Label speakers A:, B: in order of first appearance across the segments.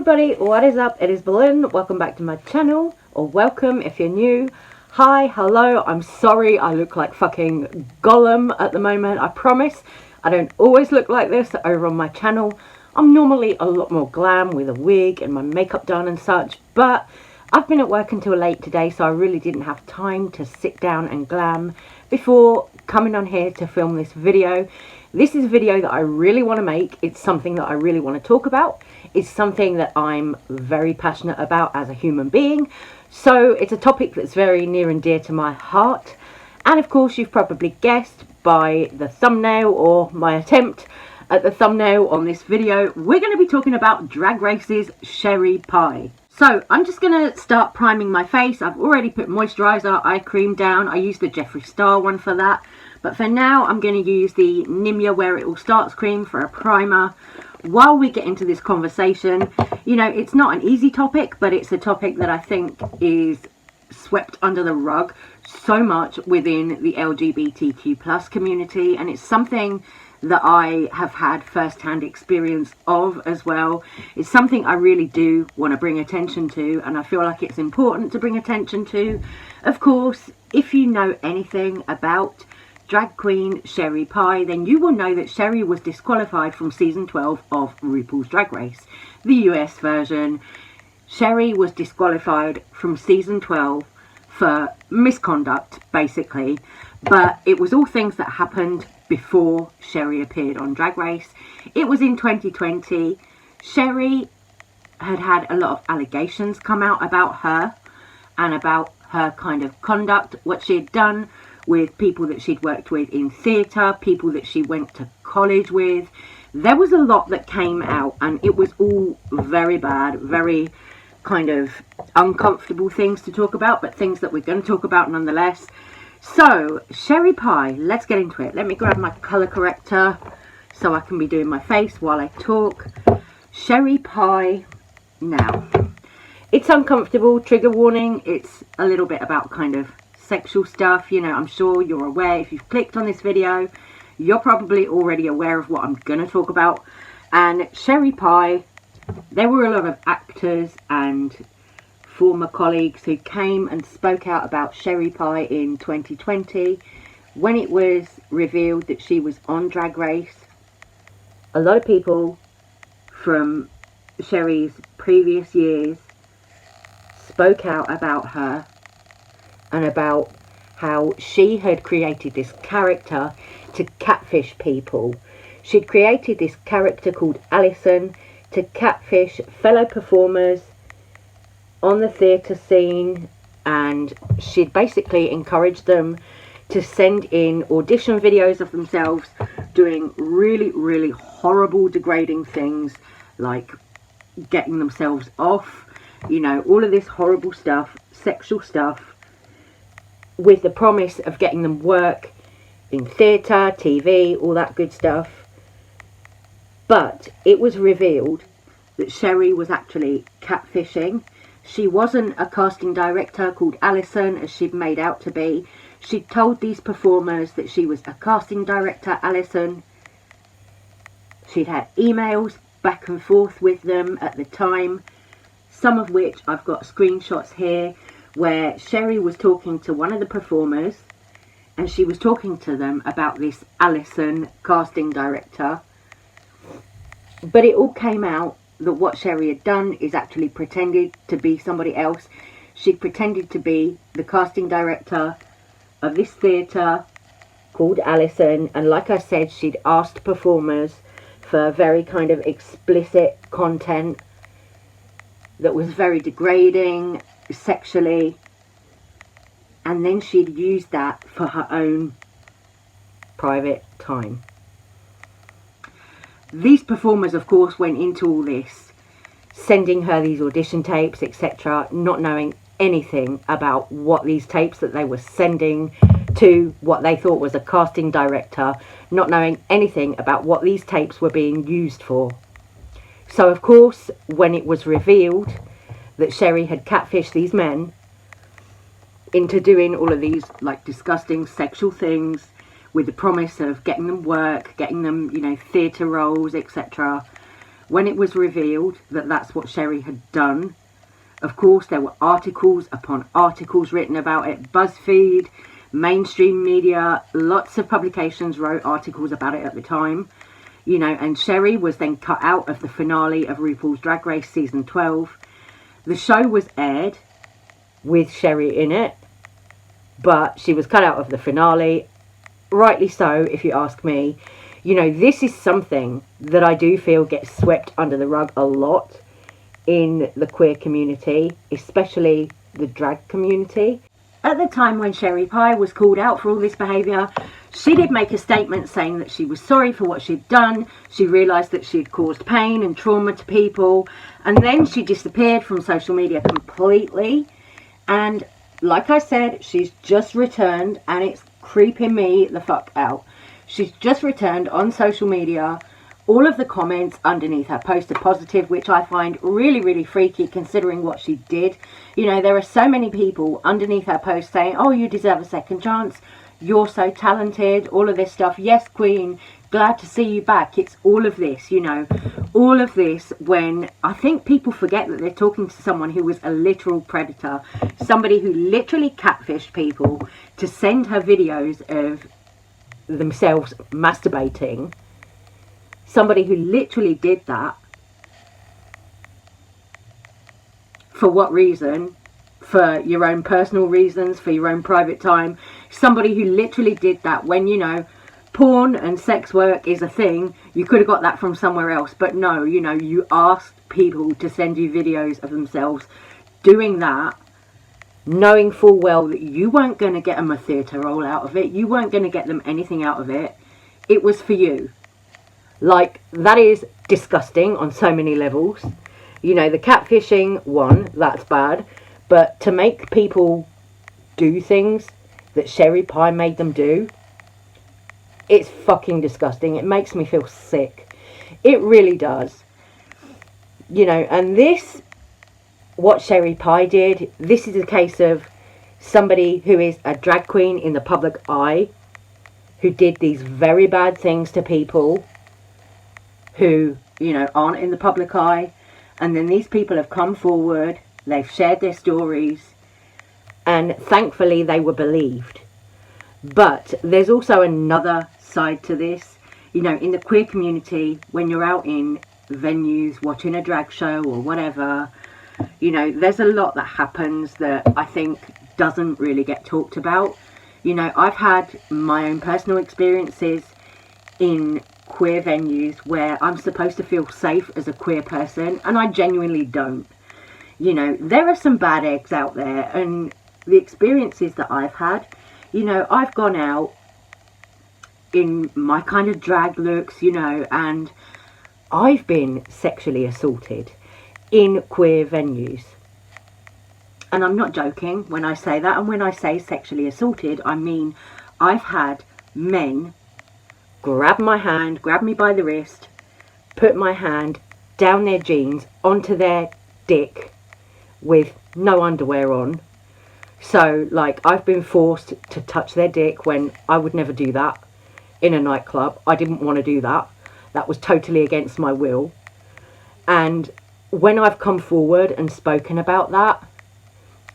A: everybody, what is up? It is Berlin. Welcome back to my channel, or welcome if you're new. Hi, hello, I'm sorry I look like fucking Gollum at the moment. I promise I don't always look like this over on my channel. I'm normally a lot more glam with a wig and my makeup done and such, but I've been at work until late today, so I really didn't have time to sit down and glam before coming on here to film this video. This is a video that I really want to make. It's something that I really want to talk about. It's something that I'm very passionate about as a human being. So it's a topic that's very near and dear to my heart. And of course, you've probably guessed by the thumbnail or my attempt at the thumbnail on this video, we're going to be talking about Drag Race's Sherry Pie. So I'm just going to start priming my face. I've already put moisturiser, eye cream down. I used the Jeffree Star one for that. But for now, I'm going to use the Nimya Where It All Starts cream for a primer. While we get into this conversation, you know, it's not an easy topic, but it's a topic that I think is swept under the rug so much within the LGBTQ+ community. And it's something that I have had first-hand experience of as well. It's something I really do want to bring attention to, and I feel like it's important to bring attention to. Of course, if you know anything about drag queen Sherry Pie, then you will know that Sherry was disqualified from season 12 of RuPaul's Drag Race, the US version. Sherry was disqualified from season 12 for misconduct, basically, but it was all things that happened before Sherry appeared on Drag Race. It was in 2020. Sherry had had a lot of allegations come out about her and about her kind of conduct, what she had done with people that she'd worked with in theatre, people that she went to college with. There was a lot that came out, and it was all very bad, very kind of uncomfortable things to talk about, but things that we're going to talk about nonetheless. So, Sherry Pie, let's get into it. Let me grab my colour corrector so I can be doing my face while I talk. Sherry Pie. Now, it's uncomfortable, trigger warning. It's a little bit about kind of sexual stuff, you know. I'm sure you're aware. If you've clicked on this video, you're probably already aware of what I'm going to talk about. And Sherry Pie, there were a lot of actors and former colleagues who came and spoke out about Sherry Pie in 2020 when it was revealed that she was on Drag Race. A lot of people from Sherry's previous years spoke out about her and about how she had created this character to catfish people. She'd created this character called Alison to catfish fellow performers on the theatre scene, and she'd basically encouraged them to send in audition videos of themselves doing really, really horrible, degrading things like getting themselves off, you know, all of this horrible stuff, sexual stuff, with the promise of getting them work in theatre, TV, all that good stuff. But it was revealed that Sherry was actually catfishing. She wasn't a casting director called Alison, as she'd made out to be. She told these performers that she was a casting director, Alison. She'd had emails back and forth with them at the time, some of which I've got screenshots here, where Sherry was talking to one of the performers, and she was talking to them about this Alison casting director. But it all came out that what Sherry had done is actually pretended to be somebody else. She pretended to be the casting director of this theatre called Alison, and like I said, she'd asked performers for very kind of explicit content that was very degrading sexually, and then she'd used that for her own private time. These performers, of course, went into all this, sending her these audition tapes, etc., not knowing anything about what these tapes that they were sending to what they thought was a casting director, not knowing anything about what these tapes were being used for. So, of course, when it was revealed that Sherry had catfished these men into doing all of these, like, disgusting sexual things with the promise of getting them work, getting them, you know, theatre roles, etc., when it was revealed that that's what Sherry had done, of course, there were articles upon articles written about it. BuzzFeed, mainstream media, lots of publications wrote articles about it at the time. You know, and Sherry was then cut out of the finale of RuPaul's Drag Race season 12. The show was aired with Sherry in it, but she was cut out of the finale. Rightly so, if you ask me. You know, this is something that I do feel gets swept under the rug a lot in the queer community, especially the drag community. At the time when Sherry Pie was called out for all this behaviour, she did make a statement saying that she was sorry for what she'd done. She realised that she'd caused pain and trauma to people, and then she disappeared from social media completely. And like I said, she's just returned, and it's creeping me the fuck out. She's just returned on social media. All of the comments underneath her post are positive, which I find really, really freaky considering what she did. You know, there are so many people underneath her post saying, oh, you deserve a second chance. You're so talented, all of this stuff. Yes, Queen, glad to see you back. It's all of this, you know, all of this, when I think people forget that they're talking to someone who was a literal predator, somebody who literally catfished people to send her videos of themselves masturbating. Somebody who literally did that. For what reason? For your own personal reasons, for your own private time. Somebody who literally did that when, you know, porn and sex work is a thing. You could have got that from somewhere else. But no, you know, you asked people to send you videos of themselves doing that, knowing full well that you weren't going to get them a theatre role out of it. You weren't going to get them anything out of it. It was for you. Like, that is disgusting on so many levels. You know, the catfishing one, that's bad. But to make people do things that Sherry Pie made them do, it's fucking disgusting. It makes me feel sick. It really does. You know, and this, what Sherry Pie did, this is a case of somebody who is a drag queen in the public eye, who did these very bad things to people who, you know, aren't in the public eye. And then these people have come forward, they've shared their stories, and thankfully they were believed. But there's also another side to this. You know, in the queer community, when you're out in venues watching a drag show or whatever, you know, there's a lot that happens that I think doesn't really get talked about. You know, I've had my own personal experiences in queer venues where I'm supposed to feel safe as a queer person, and I genuinely don't. You know, there are some bad eggs out there, and the experiences that I've had, you know, I've gone out in my kind of drag looks, you know, and I've been sexually assaulted in queer venues. And I'm not joking when I say that. And when I say sexually assaulted, I mean I've had men grab my hand, grab me by the wrist, put my hand down their jeans onto their dick with no underwear on. So, like, I've been forced to touch their dick when I would never do that in a nightclub. I didn't want to do that. That was totally against my will. And when I've come forward and spoken about that,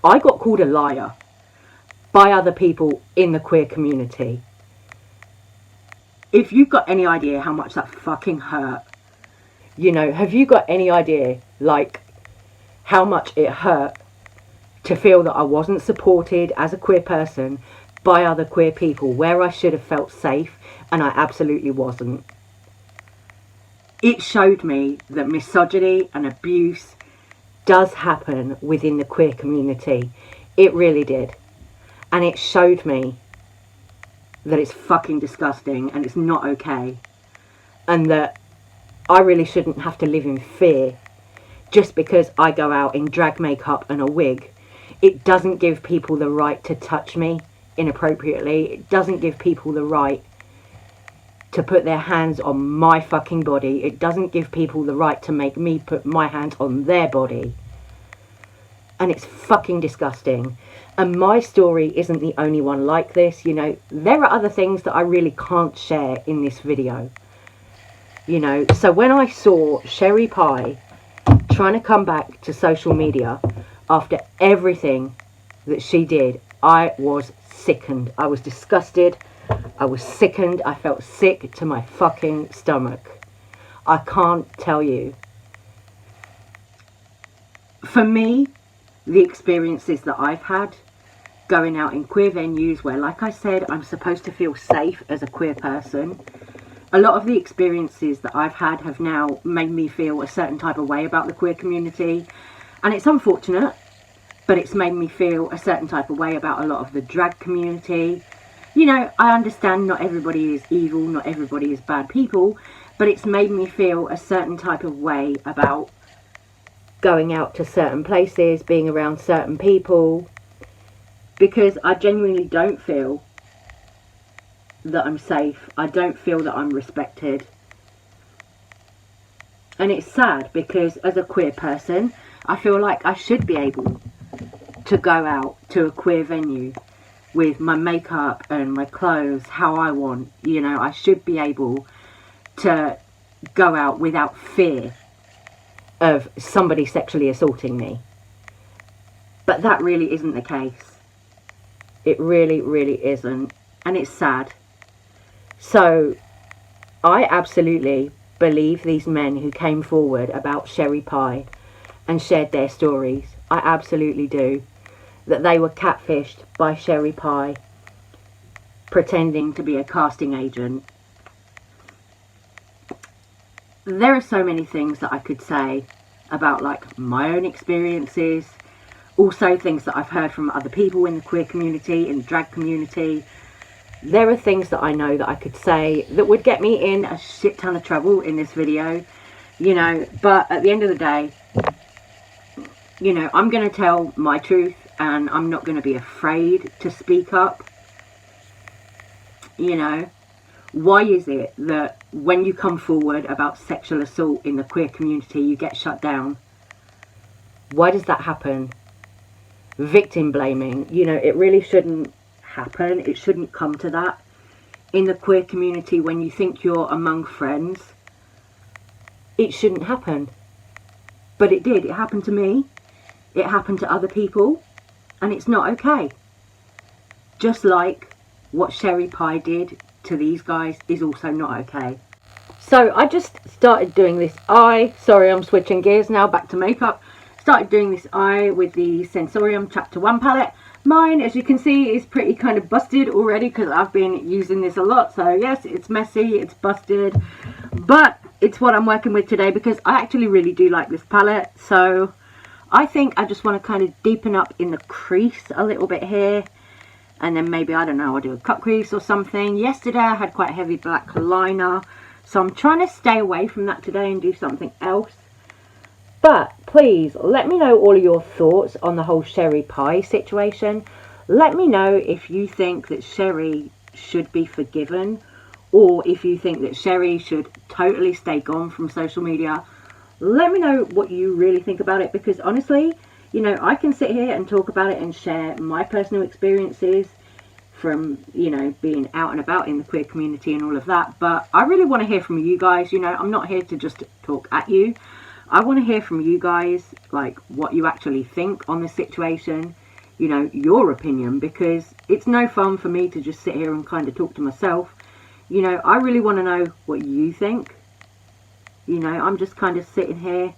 A: I got called a liar by other people in the queer community. If you've got any idea how much that fucking hurt, you know, have you got any idea, like, how much it hurt to feel that I wasn't supported as a queer person by other queer people where I should have felt safe, and I absolutely wasn't. It showed me that misogyny and abuse does happen within the queer community. It really did. And it showed me that it's fucking disgusting and it's not okay. And that I really shouldn't have to live in fear just because I go out in drag makeup and a wig. It doesn't give people the right to touch me inappropriately. It doesn't give people the right to put their hands on my fucking body. It doesn't give people the right to make me put my hands on their body. And it's fucking disgusting. And my story isn't the only one like this. You know, there are other things that I really can't share in this video. you know. So when I saw Sherry Pie trying to come back to social media after everything that she did, I was sickened. I was disgusted. I was sickened. I felt sick to my fucking stomach. I can't tell you. For me, the experiences that I've had going out in queer venues where, like I said, I'm supposed to feel safe as a queer person, a lot of the experiences that I've had have now made me feel a certain type of way about the queer community. And it's unfortunate, but it's made me feel a certain type of way about a lot of the drag community. You know, I understand not everybody is evil, not everybody is bad people, but it's made me feel a certain type of way about going out to certain places, being around certain people, because I genuinely don't feel that I'm safe. I don't feel that I'm respected. And it's sad because as a queer person, I feel like I should be able to go out to a queer venue with my makeup and my clothes how I want. You know, I should be able to go out without fear of somebody sexually assaulting me. But that really isn't the case. It really, really isn't. And it's sad. So I absolutely believe these men who came forward about Sherry Pie and shared their stories. I absolutely do. That they were catfished by Sherry Pie pretending to be a casting agent. There are so many things that I could say about, like, my own experiences, also things that I've heard from other people in the queer community, in the drag community. There are things that I know that I could say that would get me in a shit ton of trouble in this video, you know, but at the end of the day, you know, I'm going to tell my truth and I'm not going to be afraid to speak up. You know, why is it that when you come forward about sexual assault in the queer community, you get shut down? Why does that happen? Victim blaming, you know, it really shouldn't happen. It shouldn't come to that. In the queer community, when you think you're among friends, it shouldn't happen. But it did. It happened to me. It happened to other people. And it's not okay. Just like what Sherry Pie did to these guys is also not okay. So I just started doing this eye. Sorry, I'm switching gears now, back to makeup. Started doing this eye with the Sensorium Chapter 1 palette. Mine, as you can see, is pretty kind of busted already because I've been using this a lot. So yes, it's messy, it's busted, but it's what I'm working with today because I actually really do like this palette. So I think I just want to kind of deepen up in the crease a little bit here. And then maybe, I don't know, I'll do a cut crease or something. Yesterday I had quite a heavy black liner. So I'm trying to stay away from that today and do something else. But please let me know all of your thoughts on the whole Sherry Pie situation. Let me know if you think that Sherry should be forgiven, or if you think that Sherry should totally stay gone from social media. Let me know what you really think about it, because honestly, you know, I can sit here and talk about it and share my personal experiences from, you know, being out and about in the queer community and all of that. But I really want to hear from you guys. You know, I'm not here to just talk at you. I want to hear from you guys, like, what you actually think on the situation, you know, your opinion, because it's no fun for me to just sit here and kind of talk to myself. You know, I really want to know what you think. You know, I'm just kind of sitting here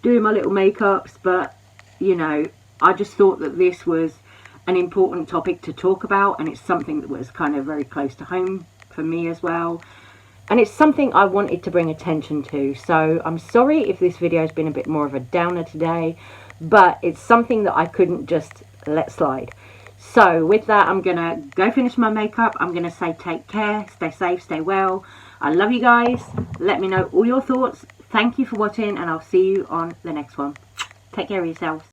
A: doing my little makeups, but, you know, I just thought that this was an important topic to talk about, and it's something that was kind of very close to home for me as well. And it's something I wanted to bring attention to. So I'm sorry if this video has been a bit more of a downer today, but it's something that I couldn't just let slide. So with that, I'm going to go finish my makeup. I'm going to say take care, stay safe, stay well. I love you guys. Let me know all your thoughts. Thank you for watching, and I'll see you on the next one. Take care of yourselves.